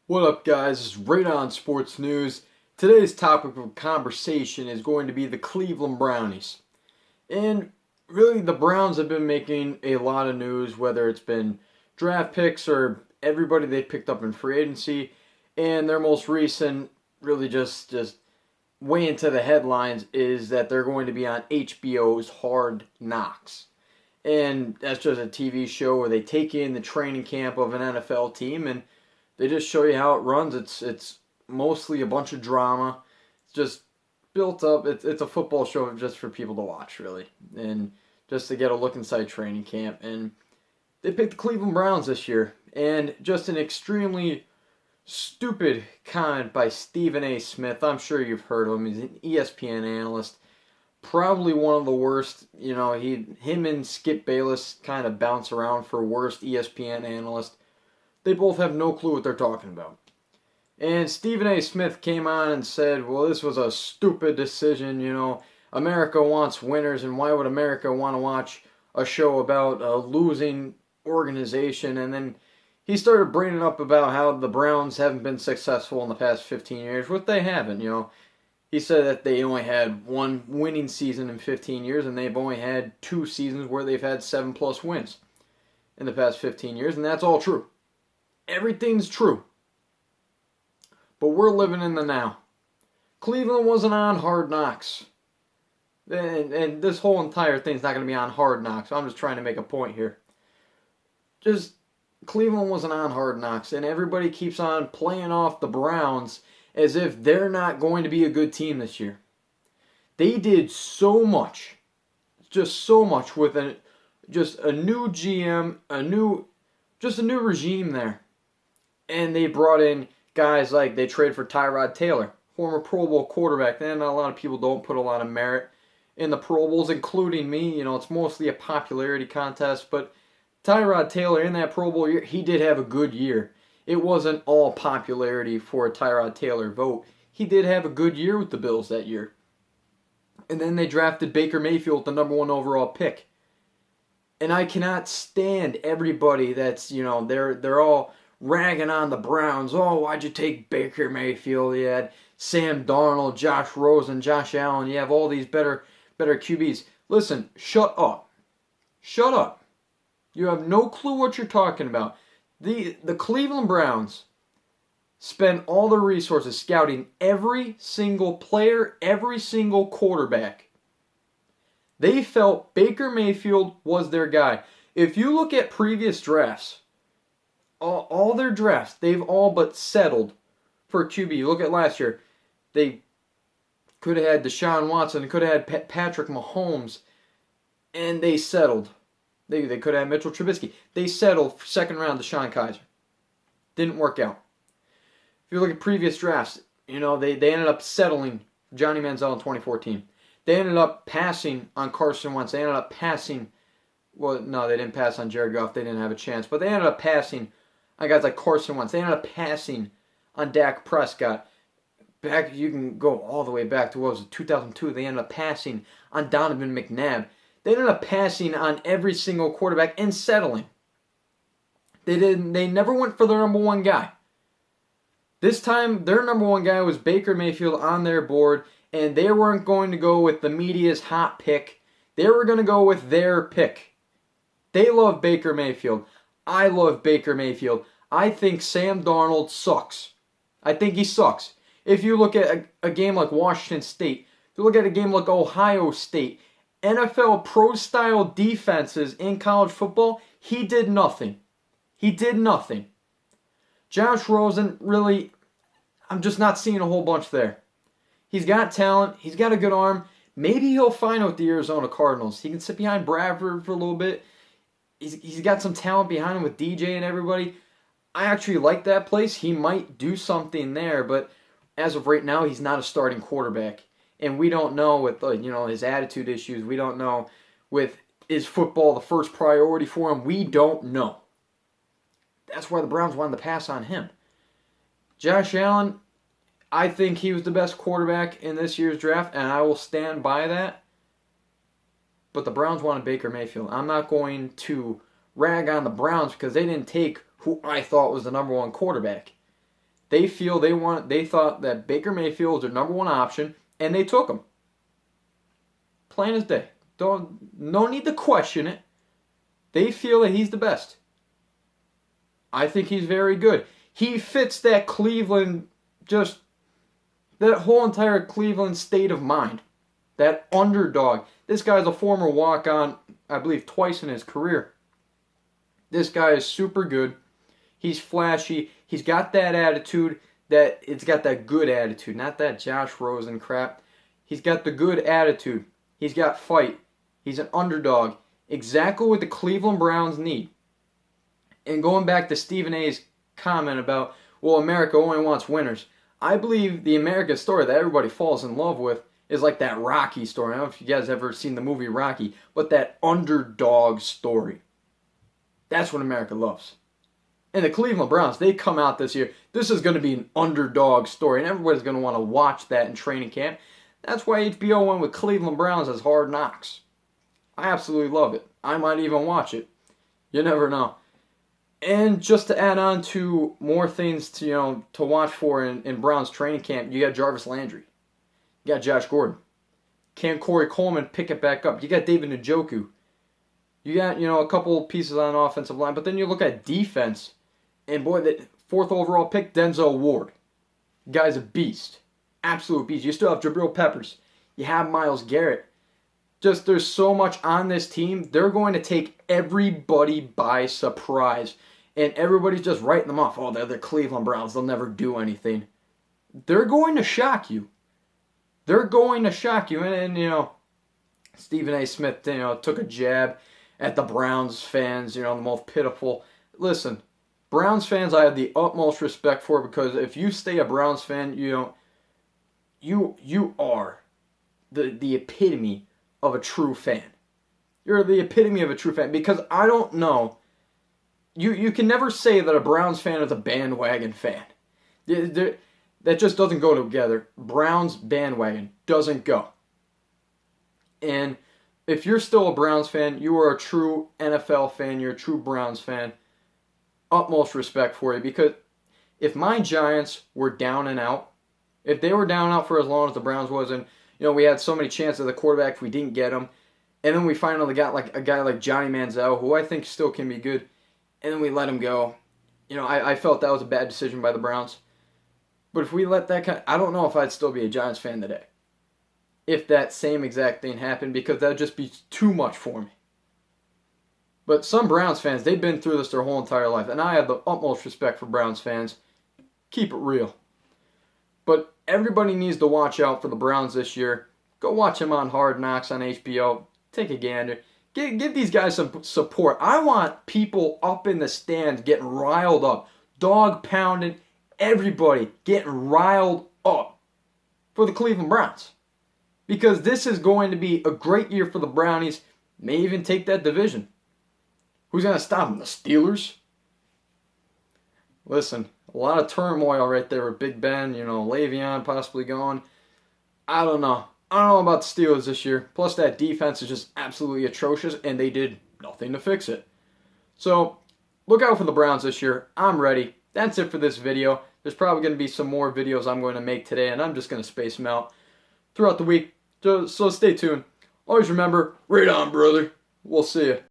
What up, guys? It's Radon Sports News. Today's topic of conversation is going to be the Cleveland Brownies. And really, the Browns have been making a lot of news, whether it's been draft picks or everybody they picked up in free agency. And their most recent, really just way into the headlines, is that they're going to be on HBO's Hard Knocks. And that's just a TV show where they take in the training camp of an NFL team and they just show you how it runs. It's mostly a bunch of drama. It's just built up. It's a football show just for people to watch, really, and just to get a look inside training camp. And they picked the Cleveland Browns this year, and just an extremely stupid comment by Stephen A. Smith. I'm sure you've heard of him. He's an ESPN analyst. Probably one of the worst. Him and Skip Bayless kind of bounce around for worst ESPN analyst. They both have no clue what they're talking about. And Stephen A. Smith came on and said, well, this was a stupid decision, America wants winners, and why would America want to watch a show about a losing organization? And then he started bringing up about how the Browns haven't been successful in the past 15 years, which they haven't, He said that they only had one winning season in 15 years, and they've only had 2 seasons where they've had 7+ wins in the past 15 years, and that's all true. Everything's true. But we're living in the now. Cleveland wasn't on Hard Knocks. And this whole entire thing's not going to be on Hard Knocks. I'm just trying to make a point here. Cleveland wasn't on Hard Knocks. And everybody keeps on playing off the Browns as if they're not going to be a good team this year. They did so much. Just so much with a new GM, a new regime there. And they brought in guys like they traded for Tyrod Taylor, former Pro Bowl quarterback. And a lot of people don't put a lot of merit in the Pro Bowls, including me. It's mostly a popularity contest. But Tyrod Taylor in that Pro Bowl year, he did have a good year. It wasn't all popularity for a Tyrod Taylor vote. He did have a good year with the Bills that year. And then they drafted Baker Mayfield, the number 1 overall pick. And I cannot stand everybody that's, they're all ragging on the Browns. Oh, why'd you take Baker Mayfield? You had Sam Darnold, Josh Rosen, Josh Allen. You have all these better QBs. Listen, shut up. Shut up. You have no clue what you're talking about. The Cleveland Browns spent all their resources scouting every single player, every single quarterback. They felt Baker Mayfield was their guy. If you look at previous drafts, all their drafts, they've all but settled for QB. Look at last year. They could have had Deshaun Watson. They could have had Patrick Mahomes. And they settled. They could have had Mitchell Trubisky. They settled for second round Deshaun Kaiser. Didn't work out. If you look at previous drafts, they ended up settling Johnny Manziel in 2014. They ended up passing on Carson Wentz. They ended up passing. Well, no, they didn't pass on Jared Goff. They didn't have a chance. But they ended up passing on guys like Carson Wentz. They ended up passing on Dak Prescott. You can go all the way back to 2002. They ended up passing on Donovan McNabb. They ended up passing on every single quarterback and settling. They never went for their number 1 guy. This time, their number 1 guy was Baker Mayfield on their board, and they weren't going to go with the media's hot pick. They were going to go with their pick. They love Baker Mayfield. I love Baker Mayfield. I think Sam Darnold sucks. I think he sucks. If you look at a game like Washington State, if you look at a game like Ohio State, NFL pro-style defenses in college football, he did nothing. He did nothing. Josh Rosen, really, I'm just not seeing a whole bunch there. He's got talent. He's got a good arm. Maybe he'll find out the Arizona Cardinals. He can sit behind Bradford for a little bit. He's got some talent behind him with DJ and everybody. I actually like that place. He might do something there, but as of right now, he's not a starting quarterback. And we don't know with his attitude issues. We don't know is football the first priority for him. We don't know. That's why the Browns wanted to pass on him. Josh Allen, I think he was the best quarterback in this year's draft, and I will stand by that. But the Browns wanted Baker Mayfield. I'm not going to rag on the Browns because they didn't take who I thought was the number 1 quarterback. They thought that Baker Mayfield was their number one option, and they took him. Plain as day. No need to question it. They feel that he's the best. I think he's very good. He fits that Cleveland, just that whole entire Cleveland state of mind. That underdog. This guy's a former walk-on, I believe, twice in his career. This guy is super good. He's flashy. He's got that attitude. It's got that good attitude, not that Josh Rosen crap. He's got the good attitude. He's got fight. He's an underdog. Exactly what the Cleveland Browns need. And going back to Stephen A's comment about, well, America only wants winners. I believe the American story that everybody falls in love with is like that Rocky story. I don't know if you guys ever seen the movie Rocky, but that underdog story. That's what America loves. And the Cleveland Browns, they come out this year. This is going to be an underdog story, and everybody's going to want to watch that in training camp. That's why HBO went with Cleveland Browns as Hard Knocks. I absolutely love it. I might even watch it. You never know. And just to add on to more things to watch for in Browns training camp, you got Jarvis Landry. You got Josh Gordon. Can Corey Coleman pick it back up? You got David Njoku. You got, a couple pieces on offensive line. But then you look at defense. And boy, the 4th overall pick, Denzel Ward. Guy's a beast. Absolute beast. You still have Jabril Peppers. You have Myles Garrett. Just there's so much on this team. They're going to take everybody by surprise. And everybody's just writing them off. Oh, they're the Cleveland Browns. They'll never do anything. They're going to shock you. They're going to shock you. And Stephen A. Smith, took a jab at the Browns fans, the most pitiful. Listen, Browns fans I have the utmost respect for, because if you stay a Browns fan, you are the epitome of a true fan. You're the epitome of a true fan, because I don't know. You can never say that a Browns fan is a bandwagon fan. That just doesn't go together. Browns bandwagon doesn't go. And if you're still a Browns fan, you are a true NFL fan, you're a true Browns fan. Utmost respect for you, because if my Giants were down and out, if they were down and out for as long as the Browns was, and we had so many chances at the quarterback if we didn't get him, and then we finally got like a guy like Johnny Manziel, who I think still can be good, and then we let him go. I felt that was a bad decision by the Browns. But if we let that I don't know if I'd still be a Giants fan today if that same exact thing happened, because that would just be too much for me. But some Browns fans, they've been through this their whole entire life, and I have the utmost respect for Browns fans. Keep it real. But everybody needs to watch out for the Browns this year. Go watch them on Hard Knocks on HBO. Take a gander. Give these guys some support. I want people up in the stands getting riled up. Dog pounding. Everybody getting riled up for the Cleveland Browns. Because this is going to be a great year for the Brownies. May even take that division. Who's going to stop them? The Steelers? Listen, a lot of turmoil right there with Big Ben, Le'Veon possibly going. I don't know. I don't know about the Steelers this year. Plus, that defense is just absolutely atrocious, and they did nothing to fix it. So, look out for the Browns this year. I'm ready. That's it for this video. There's probably going to be some more videos I'm going to make today, and I'm just going to space them out throughout the week. So stay tuned. Always remember, right on, brother. We'll see you.